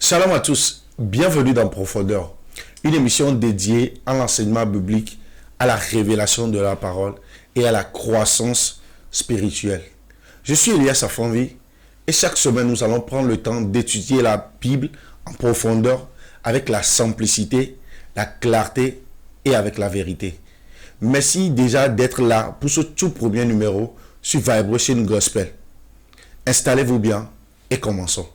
Shalom à tous, bienvenue dans Profondeur, une émission dédiée à l'enseignement biblique, à la révélation de la parole et à la croissance spirituelle. Je suis Elias Afonvi et chaque semaine nous allons prendre le temps d'étudier la Bible en profondeur avec la simplicité, la clarté et avec la vérité. Merci déjà d'être là pour ce tout premier numéro sur Vibration Gospel. Installez-vous bien et commençons.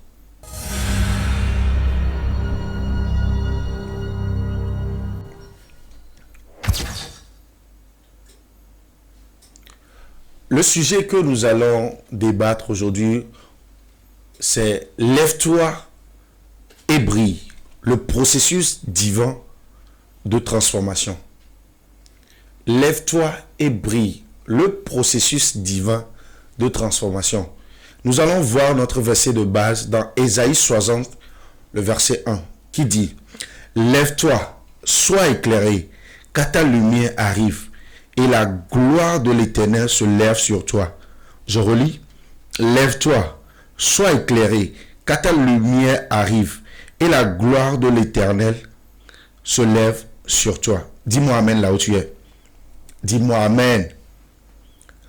Le sujet que nous allons débattre aujourd'hui, c'est lève-toi et brille, le processus divin de transformation. Lève-toi et brille, le processus divin de transformation. Nous allons voir notre verset de base dans Ésaïe 60, le verset 1, qui dit « Lève-toi, sois éclairé, car ta lumière arrive. Et la gloire de l'Éternel se lève sur toi. » Je relis. « Lève-toi, sois éclairé, car ta lumière arrive, et la gloire de l'Éternel se lève sur toi. » Dis-moi Amen là où tu es. Dis-moi Amen.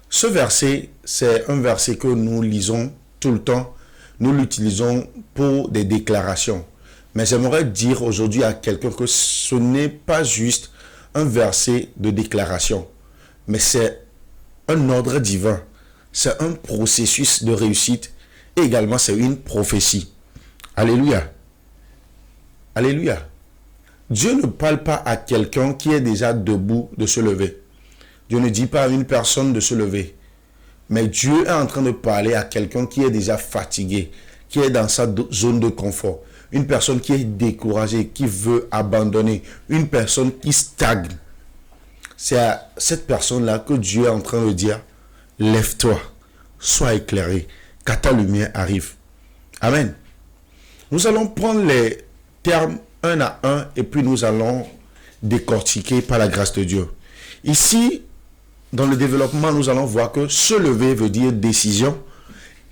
Ce verset, c'est un verset que nous lisons tout le temps. Nous l'utilisons pour des déclarations. Mais j'aimerais dire aujourd'hui à quelqu'un que ce n'est pas juste un verset de déclaration. Mais c'est un ordre divin, c'est un processus de réussite et également c'est une prophétie. Alléluia. Alléluia. Dieu ne parle pas à quelqu'un qui est déjà debout de se lever. Dieu ne dit pas à une personne de se lever. Mais Dieu est en train de parler à quelqu'un qui est déjà fatigué, qui est dans sa zone de confort. Une personne qui est découragée, qui veut abandonner. Une personne qui stagne. C'est à cette personne-là que Dieu est en train de dire, lève-toi, sois éclairé, car ta lumière arrive. Amen. Nous allons prendre les termes un à un et puis nous allons décortiquer par la grâce de Dieu. Ici, dans le développement, nous allons voir que se lever veut dire décision,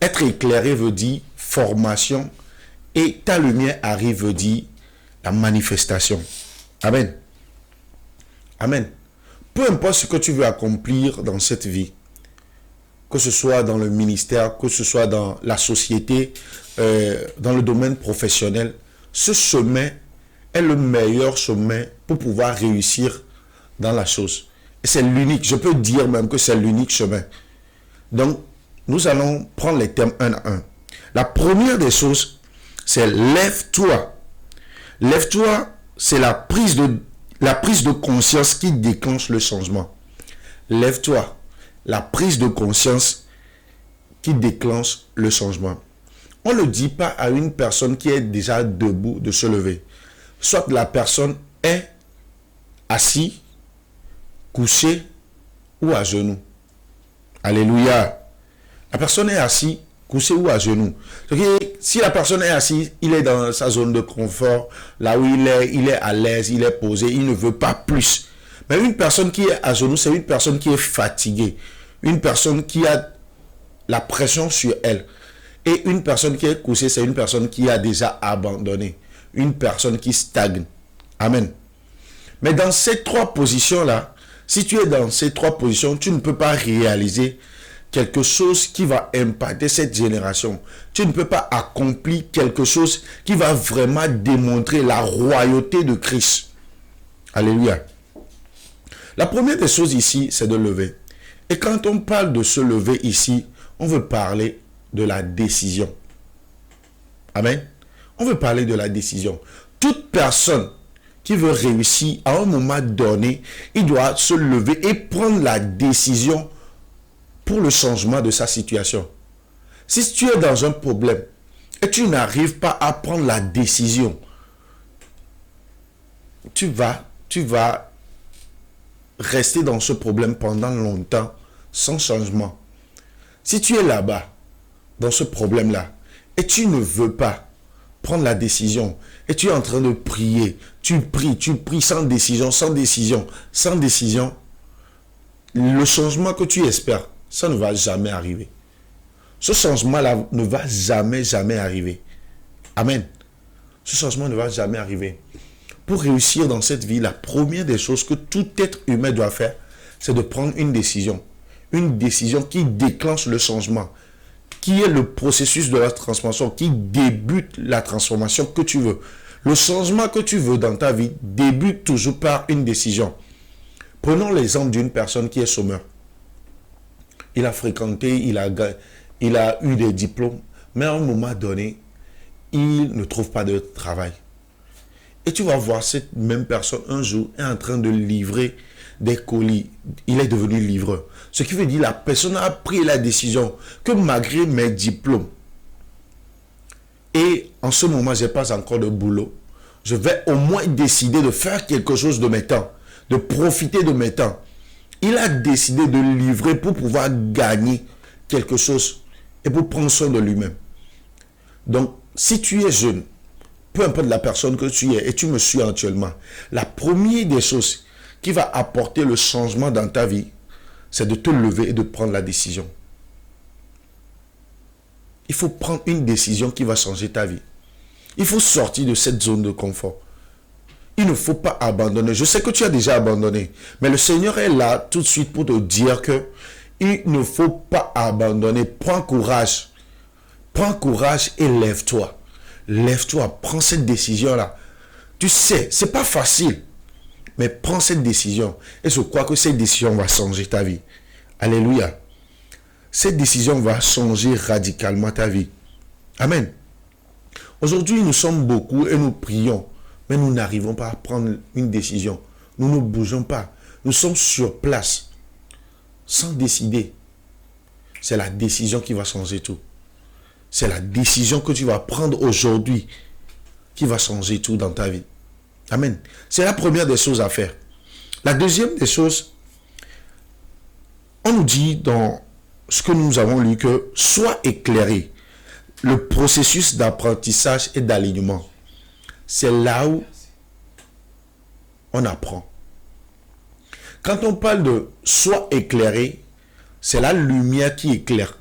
être éclairé veut dire formation et ta lumière arrive veut dire la manifestation. Amen. Amen. Peu importe ce que tu veux accomplir dans cette vie, que ce soit dans le ministère, que ce soit dans la société, dans le domaine professionnel, ce chemin est le meilleur chemin pour pouvoir réussir dans la chose. Et c'est l'unique, je peux dire même que c'est l'unique chemin. Donc, nous allons prendre les thèmes un à un. La première des choses, c'est lève-toi. Lève-toi, c'est la prise de conscience qui déclenche le changement. Lève-toi. La prise de conscience qui déclenche le changement. On ne dit pas à une personne qui est déjà debout de se lever. Soit la personne est assise, couchée ou à genoux. Alléluia. La personne est assise, couché ou à genoux. Si la personne est assise, il est dans sa zone de confort, là où il est à l'aise, il est posé, il ne veut pas plus. Mais une personne qui est à genoux, c'est une personne qui est fatiguée, une personne qui a la pression sur elle. Et une personne qui est couchée, c'est une personne qui a déjà abandonné, une personne qui stagne. Amen. Mais dans ces trois positions-là, si tu es dans ces trois positions, tu ne peux pas réaliser quelque chose qui va impacter cette génération. Tu ne peux pas accomplir quelque chose qui va vraiment démontrer la royauté de Christ. Alléluia. La première des choses ici, c'est de lever. Et quand on parle de se lever ici, on veut parler de la décision. Amen. On veut parler de la décision. Toute personne qui veut réussir à un moment donné, il doit se lever et prendre la décision pour le changement de sa situation. Si tu es dans un problème et tu n'arrives pas à prendre la décision, tu vas rester dans ce problème pendant longtemps sans changement. Si tu es là-bas, dans ce problème-là, et tu ne veux pas prendre la décision, et tu es en train de prier, tu pries sans décision, le changement que tu espères, ça ne va jamais arriver. Ce changement-là ne va jamais arriver. Amen. Ce changement ne va jamais arriver. Pour réussir dans cette vie, la première des choses que tout être humain doit faire, c'est de prendre une décision. Une décision qui déclenche le changement, qui est le processus de la transformation, qui débute la transformation que tu veux. Le changement que tu veux dans ta vie débute toujours par une décision. Prenons l'exemple d'une personne qui est chômeur. Il a fréquenté, il a eu des diplômes, mais à un moment donné, il ne trouve pas de travail. Et tu vas voir cette même personne un jour est en train de livrer des colis. Il est devenu livreur. Ce qui veut dire la personne a pris la décision que malgré mes diplômes et en ce moment, je n'ai pas encore de boulot, je vais au moins décider de faire quelque chose de mes temps, de profiter de mes temps. Il a décidé de livrer pour pouvoir gagner quelque chose et pour prendre soin de lui-même. Donc, si tu es jeune, peu importe la personne que tu es et tu me suis actuellement, la première des choses qui va apporter le changement dans ta vie, c'est de te lever et de prendre la décision. Il faut prendre une décision qui va changer ta vie. Il faut sortir de cette zone de confort. Il ne faut pas abandonner. Je sais que tu as déjà abandonné, mais le Seigneur est là tout de suite pour te dire que il ne faut pas abandonner. Prends courage. Prends courage et lève-toi. Lève-toi, prends cette décision-là. Tu sais, c'est pas facile, mais prends cette décision. Et je crois que cette décision va changer ta vie. Alléluia. Cette décision va changer radicalement ta vie. Amen. Aujourd'hui, nous sommes beaucoup et nous prions, mais nous n'arrivons pas à prendre une décision. Nous ne bougeons pas. Nous sommes sur place, sans décider. C'est la décision qui va changer tout. C'est la décision que tu vas prendre aujourd'hui qui va changer tout dans ta vie. Amen. C'est la première des choses à faire. La deuxième des choses, on nous dit dans ce que nous avons lu que sois éclairé. Le processus d'apprentissage et d'alignement, c'est là où on apprend. Quand on parle de sois éclairé, c'est la lumière qui éclaire.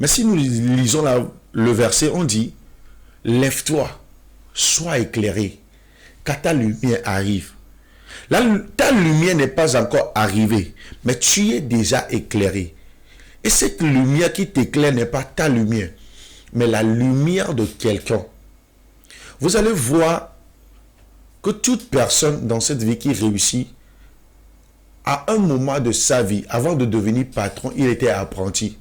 Mais si nous lisons le verset, on dit lève-toi, sois éclairé, car ta lumière arrive. Ta lumière n'est pas encore arrivée, mais tu es déjà éclairé. Et cette lumière qui t'éclaire n'est pas ta lumière, mais la lumière de quelqu'un. Vous allez voir que toute personne dans cette vie qui réussit, à un moment de sa vie, avant de devenir patron, il était apprenti.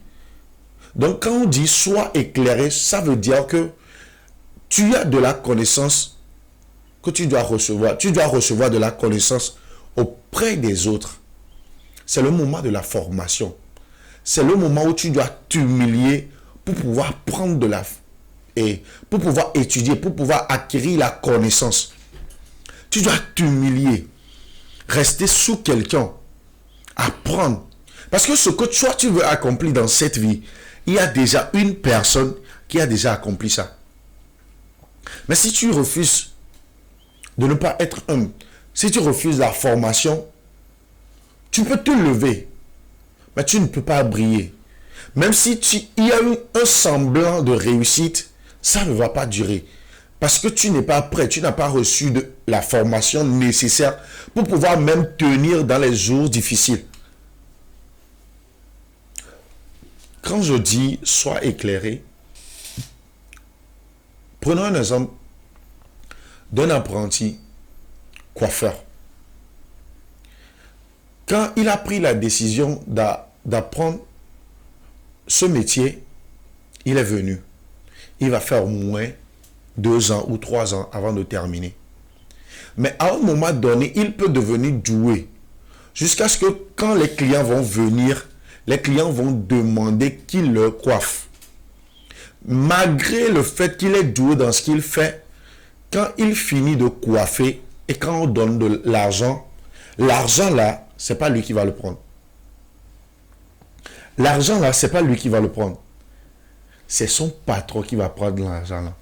Donc quand on dit sois éclairé, ça veut dire que tu as de la connaissance que tu dois recevoir. Tu dois recevoir de la connaissance auprès des autres. C'est le moment de la formation. C'est le moment où tu dois t'humilier pour pouvoir prendre pour pouvoir étudier, pour pouvoir acquérir la connaissance. Tu dois t'humilier, rester sous quelqu'un, apprendre. Parce que ce que toi tu veux accomplir dans cette vie, il y a déjà une personne qui a déjà accompli ça. Mais si tu refuses de ne pas être humble, si tu refuses la formation, tu peux te lever, mais tu ne peux pas briller. Même si il y a eu un semblant de réussite, ça ne va pas durer. Parce que tu n'es pas prêt, tu n'as pas reçu la formation nécessaire pour pouvoir même tenir dans les jours difficiles. Quand je dis sois éclairé, prenons un exemple d'un apprenti coiffeur. Quand il a pris la décision d'apprendre ce métier, il est venu. Il va faire au moins 2 ans ou 3 ans avant de terminer. Mais à un moment donné, il peut devenir doué. Jusqu'à ce que quand les clients vont venir, les clients vont demander qu'il leur coiffe. Malgré le fait qu'il est doué dans ce qu'il fait, quand il finit de coiffer et quand on donne de l'argent, l'argent là, c'est pas lui qui va le prendre. L'argent là, c'est pas lui qui va le prendre. C'est son patron qui va prendre l'argent là.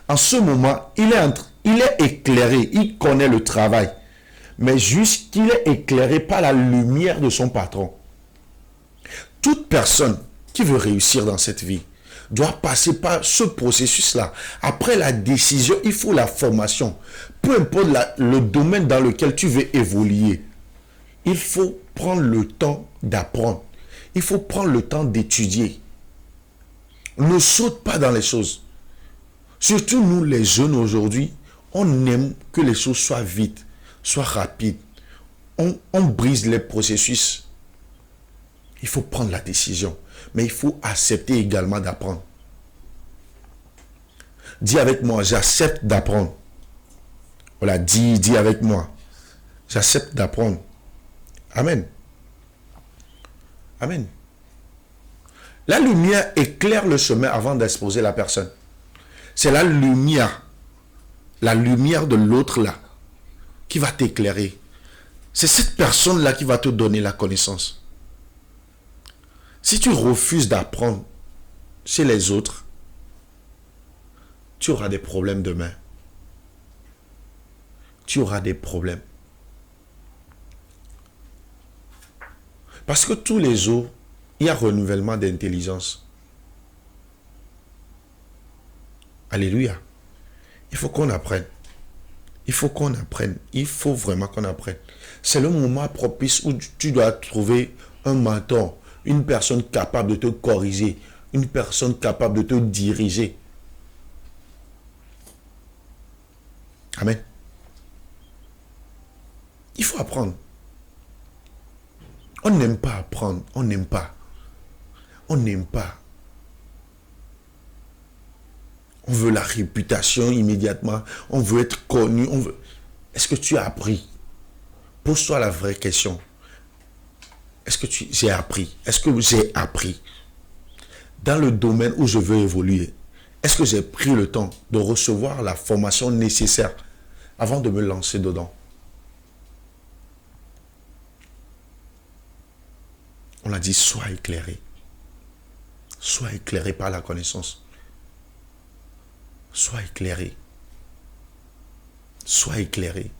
En ce moment, il est éclairé, il connaît le travail. Mais juste qu'il est éclairé par la lumière de son patron. Toute personne qui veut réussir dans cette vie doit passer par ce processus-là. Après la décision, il faut la formation. Peu importe le domaine dans lequel tu veux évoluer, il faut prendre le temps d'apprendre. Il faut prendre le temps d'étudier. Ne saute pas dans les choses. Surtout nous les jeunes aujourd'hui, on aime que les choses soient vite, soient rapides. On brise les processus. Il faut prendre la décision. Mais il faut accepter également d'apprendre. Dis avec moi, j'accepte d'apprendre. Voilà, dis avec moi. J'accepte d'apprendre. Amen. Amen. La lumière éclaire le chemin avant d'exposer la personne. C'est la lumière de l'autre là, qui va t'éclairer. C'est cette personne-là qui va te donner la connaissance. Si tu refuses d'apprendre chez les autres, tu auras des problèmes demain. Tu auras des problèmes. Parce que tous les jours, il y a renouvellement d'intelligence. Alléluia. Il faut qu'on apprenne. Il faut qu'on apprenne. Il faut vraiment qu'on apprenne. C'est le moment propice où tu dois trouver un mentor, une personne capable de te corriger, une personne capable de te diriger. Amen. Il faut apprendre. On n'aime pas apprendre. On n'aime pas. On n'aime pas. On veut la réputation immédiatement. On veut être connu. Est-ce que tu as appris? Pose-toi la vraie question. Est-ce que j'ai appris? Est-ce que j'ai appris? Dans le domaine où je veux évoluer, est-ce que j'ai pris le temps de recevoir la formation nécessaire avant de me lancer dedans? On a dit, sois éclairé. Sois éclairé par la connaissance. Sois éclairé. Sois éclairé.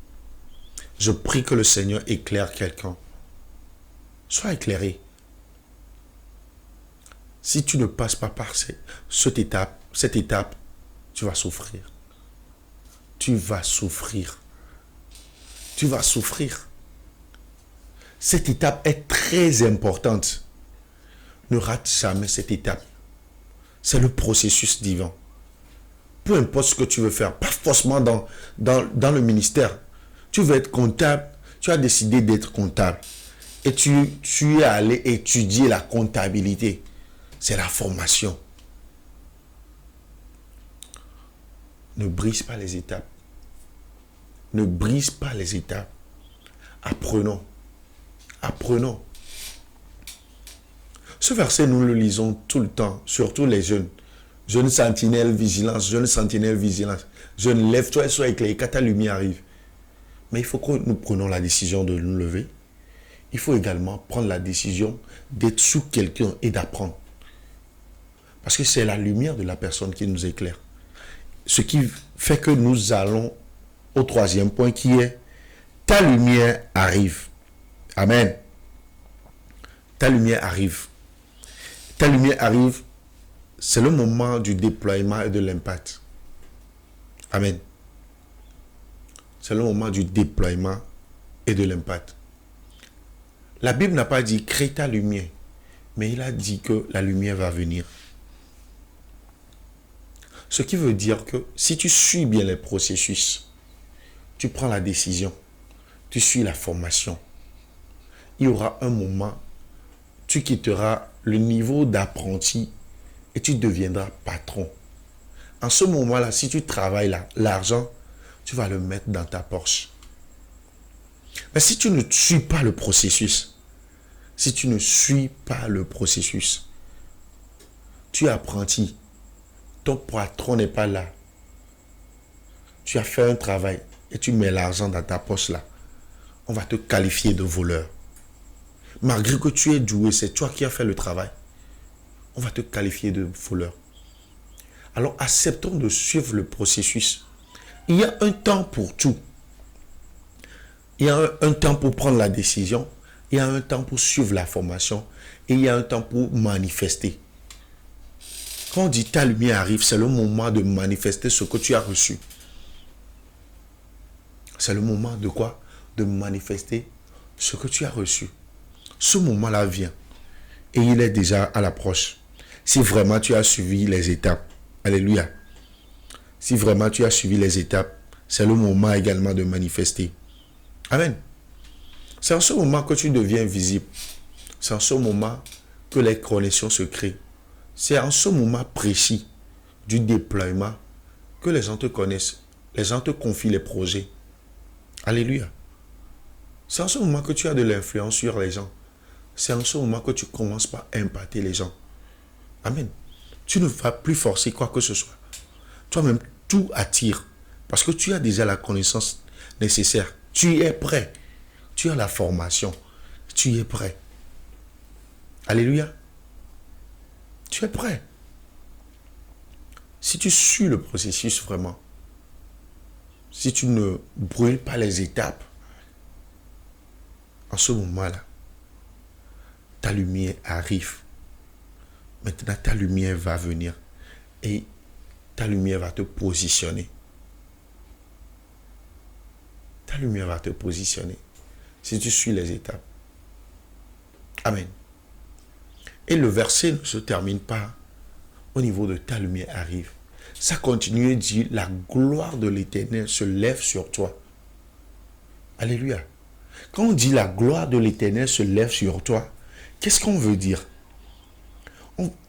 Je prie que le Seigneur éclaire quelqu'un. Sois éclairé. Si tu ne passes pas par cette étape, tu vas souffrir. Tu vas souffrir. Tu vas souffrir. Cette étape est très importante. Ne rate jamais cette étape. C'est le processus divin. Peu importe ce que tu veux faire, pas forcément dans le ministère. Tu veux être comptable, tu as décidé d'être comptable. Et tu es allé étudier la comptabilité. C'est la formation. Ne brise pas les étapes. Ne brise pas les étapes. Apprenons. Apprenons. Ce verset, nous le lisons tout le temps, surtout les jeunes. Jeune sentinelle, vigilance. Jeune sentinelle, vigilance. Jeune, lève-toi et sois éclairé quand ta lumière arrive. Mais il faut que nous prenions la décision de nous lever. Il faut également prendre la décision d'être sous quelqu'un et d'apprendre. Parce que c'est la lumière de la personne qui nous éclaire. Ce qui fait que nous allons au troisième point qui est ta lumière arrive. Amen. Ta lumière arrive. Ta lumière arrive. C'est le moment du déploiement et de l'impact. Amen. C'est le moment du déploiement et de l'impact. La Bible n'a pas dit crée ta lumière, mais il a dit que la lumière va venir. Ce qui veut dire que si tu suis bien les processus, tu prends la décision, tu suis la formation, il y aura un moment, tu quitteras le niveau d'apprenti et tu deviendras patron. En ce moment-là, si tu travailles là, l'argent, tu vas le mettre dans ta poche. Mais si tu ne suis pas le processus, tu es apprenti, ton patron n'est pas là, tu as fait un travail et tu mets l'argent dans ta poche là, on va te qualifier de voleur. Malgré que tu es doué, c'est toi qui as fait le travail, on va te qualifier de voleur. Alors acceptons de suivre le processus. Il y a un temps pour tout. Il y a un temps pour prendre la décision, il y a un temps pour suivre la formation et il y a un temps pour manifester. Quand on dit ta lumière arrive, c'est le moment de manifester ce que tu as reçu. C'est le moment de quoi? De manifester ce que tu as reçu. Ce moment-là vient. Et il est déjà à l'approche. Si vraiment tu as suivi les étapes. Alléluia. Si vraiment tu as suivi les étapes, c'est le moment également de manifester. Amen. C'est en ce moment que tu deviens visible. C'est en ce moment que les connexions se créent. C'est en ce moment précis du déploiement que les gens te connaissent. Les gens te confient les projets. Alléluia. C'est en ce moment que tu as de l'influence sur les gens. C'est en ce moment que tu commences par impacter les gens. Amen. Tu ne vas plus forcer quoi que ce soit. Toi-même, tout attire. Parce que tu as déjà la connaissance nécessaire. Tu es prêt. Tu as la formation. Tu es prêt. Alléluia. Tu es prêt. Si tu suis le processus vraiment, si tu ne brûles pas les étapes, en ce moment-là, ta lumière arrive. Maintenant, ta lumière va venir et ta lumière va te positionner. Ta lumière va te positionner si tu suis les étapes. Amen. Et le verset ne se termine pas au niveau de ta lumière arrive. Ça continue et dit, la gloire de l'Éternel se lève sur toi. Alléluia. Quand on dit la gloire de l'Éternel se lève sur toi, qu'est-ce qu'on veut dire?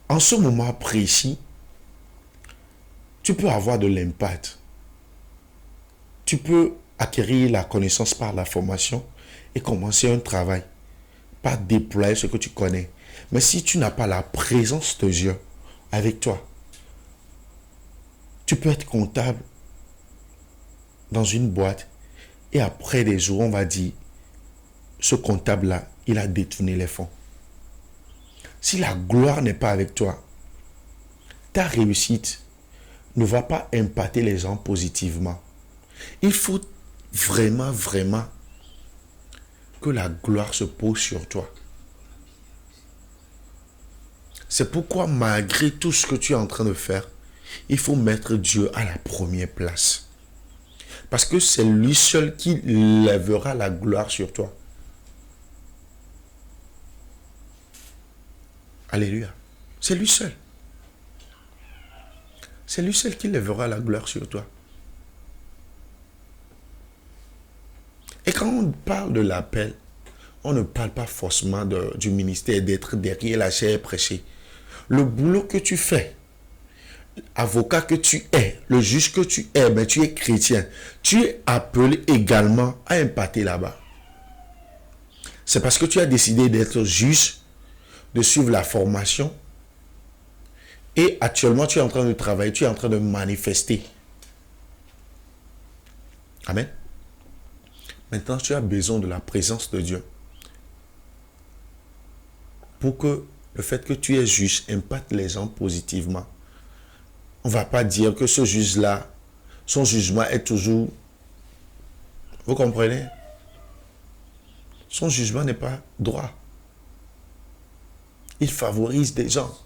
En ce moment précis, tu peux avoir de l'impact. Tu peux acquérir la connaissance par la formation et commencer un travail, par déployer ce que tu connais. Mais si tu n'as pas la présence de Dieu avec toi, tu peux être comptable dans une boîte et après des jours, on va dire, ce comptable-là, il a détourné les fonds. Si la gloire n'est pas avec toi, ta réussite ne va pas impacter les gens positivement. Il faut vraiment, vraiment que la gloire se pose sur toi. C'est pourquoi malgré tout ce que tu es en train de faire, il faut mettre Dieu à la première place. Parce que c'est lui seul qui lèvera la gloire sur toi. Alléluia. C'est lui seul. C'est lui seul qui lèvera la gloire sur toi. Et quand on parle de l'appel, on ne parle pas forcément du ministère d'être derrière la chaire et prêcher. Le boulot que tu fais, avocat que tu es, le juge que tu es, mais tu es chrétien, tu es appelé également à impacter là-bas. C'est parce que tu as décidé d'être juge, de suivre la formation, et actuellement tu es en train de travailler, tu es en train de manifester. Amen. Maintenant, tu as besoin de la présence de Dieu pour que le fait que tu es juge impacte les gens positivement. On ne va pas dire que ce juge-là, son jugement est toujours... Vous comprenez? Son jugement n'est pas droit. Il favorise des gens.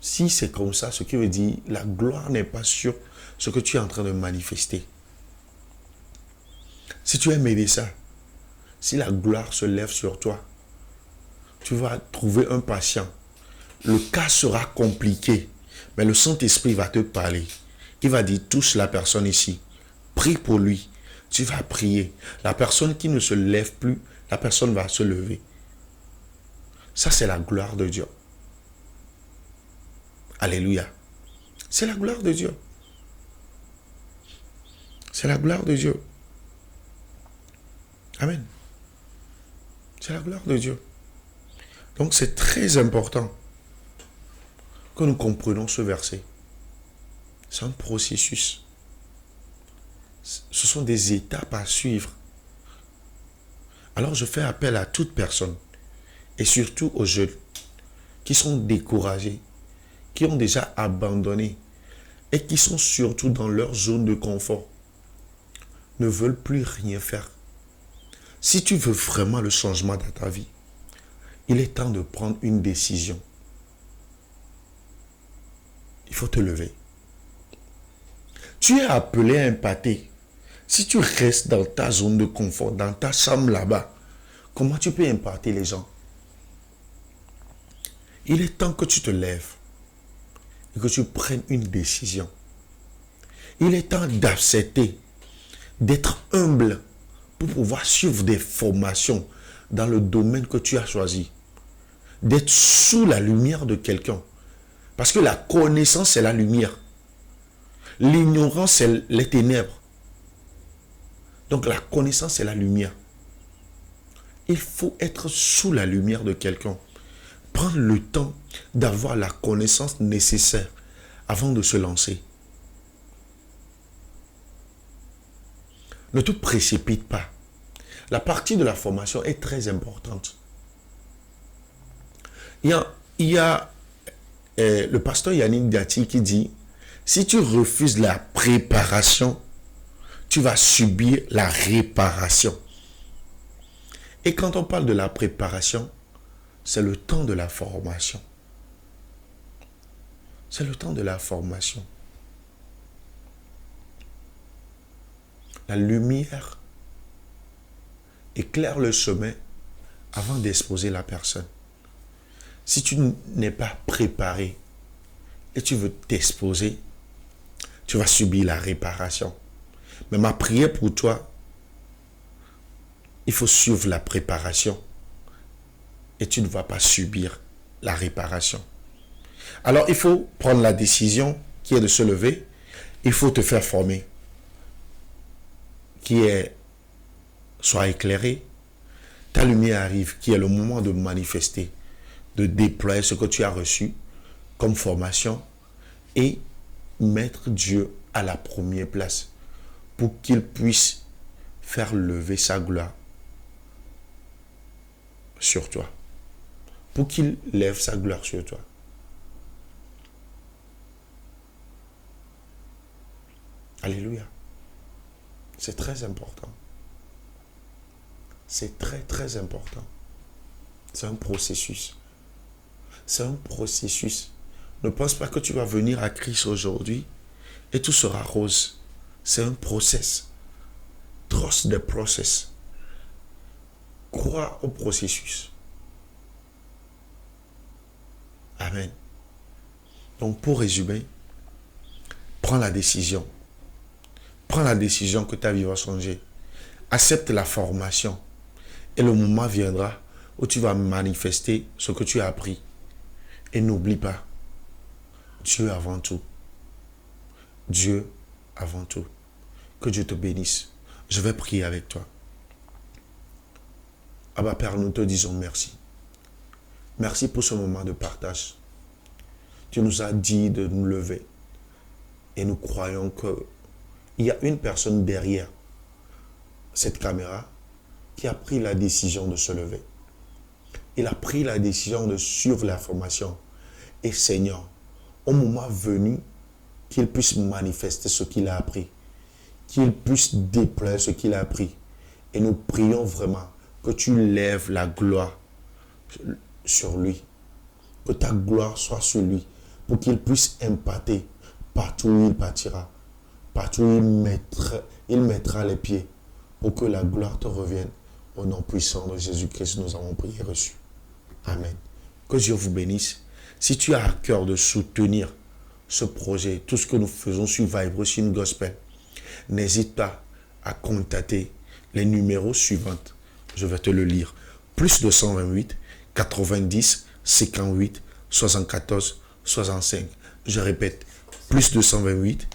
Si c'est comme ça, ce qui veut dire la gloire n'est pas sur ce que tu es en train de manifester. Si tu es médecin, si la gloire se lève sur toi, tu vas trouver un patient. Le cas sera compliqué, mais le Saint-Esprit va te parler. Il va dire, touche la personne ici. Prie pour lui. Tu vas prier. La personne qui ne se lève plus, la personne va se lever. Ça, c'est la gloire de Dieu. Alléluia. C'est la gloire de Dieu. C'est la gloire de Dieu. Amen. C'est la gloire de Dieu. Donc c'est très important que nous comprenions ce verset. C'est un processus. Ce sont des étapes à suivre. Alors je fais appel à toute personne, et surtout aux jeunes, qui sont découragés, qui ont déjà abandonné, et qui sont surtout dans leur zone de confort, ne veulent plus rien faire. Si tu veux vraiment le changement dans ta vie, il est temps de prendre une décision. Il faut te lever. Tu es appelé à impacter. Si tu restes dans ta zone de confort, dans ta chambre là-bas, comment tu peux impacter les gens? Il est temps que tu te lèves et que tu prennes une décision. Il est temps d'accepter, d'être humble pour pouvoir suivre des formations dans le domaine que tu as choisi. D'être sous la lumière de quelqu'un. Parce que la connaissance, c'est la lumière. L'ignorance, c'est les ténèbres. Donc la connaissance, c'est la lumière. Il faut être sous la lumière de quelqu'un. Prendre le temps d'avoir la connaissance nécessaire avant de se lancer. Ne te précipite pas. La partie de la formation est très importante. Il y a le pasteur Yannick Dati qui dit, si tu refuses la préparation, tu vas subir la réparation. Et quand on parle de la préparation, c'est le temps de la formation. C'est le temps de la formation. La lumière éclaire le chemin avant d'exposer la personne. Si tu n'es pas préparé et tu veux t'exposer, tu vas subir la réparation. Mais ma prière pour toi, il faut suivre la préparation et tu ne vas pas subir la réparation. Alors, il faut prendre la décision qui est de se lever. Il faut te faire former. Sois éclairé. Ta lumière arrive, qui est le moment de manifester, de déployer ce que tu as reçu comme formation et mettre Dieu à la première place pour qu'il puisse faire lever sa gloire sur toi. Pour qu'il lève sa gloire sur toi. Alléluia. C'est très important. C'est très très important. C'est un processus. C'est un processus. Ne pense pas que tu vas venir à Christ aujourd'hui et tout sera rose. C'est un process. Trust the process. Crois au processus. Amen. Donc pour résumer, prends la décision. Prends la décision que ta vie va changer. Accepte la formation. Et le moment viendra où tu vas manifester ce que tu as appris. Et n'oublie pas, Dieu avant tout. Dieu avant tout. Que Dieu te bénisse. Je vais prier avec toi. Abba Père, nous te disons merci. Merci pour ce moment de partage. Tu nous as dit de nous lever. Et nous croyons qu'il y a une personne derrière cette caméra qui a pris la décision de se lever. Il a pris la décision de suivre la formation. Et Seigneur, au moment venu, qu'il puisse manifester ce qu'il a appris. Qu'il puisse déployer ce qu'il a appris. Et nous prions vraiment que tu lèves la gloire sur lui. Que ta gloire soit sur lui. Pour qu'il puisse impacter partout où il partira. Partout où il mettra les pieds. Pour que la gloire te revienne. Au nom puissant de Jésus-Christ, nous avons prié et reçu. Amen. Que Dieu vous bénisse. Si tu as à cœur de soutenir ce projet, tout ce que nous faisons sur Vibration Gospel, n'hésite pas à contacter les numéros suivants. Je vais te le lire. Plus 228 90 58 74 65. Je répète. Plus 228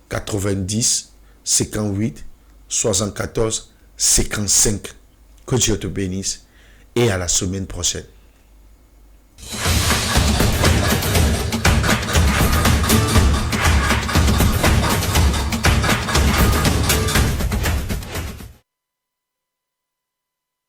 90 58 74 55. Que Dieu te bénisse et à la semaine prochaine.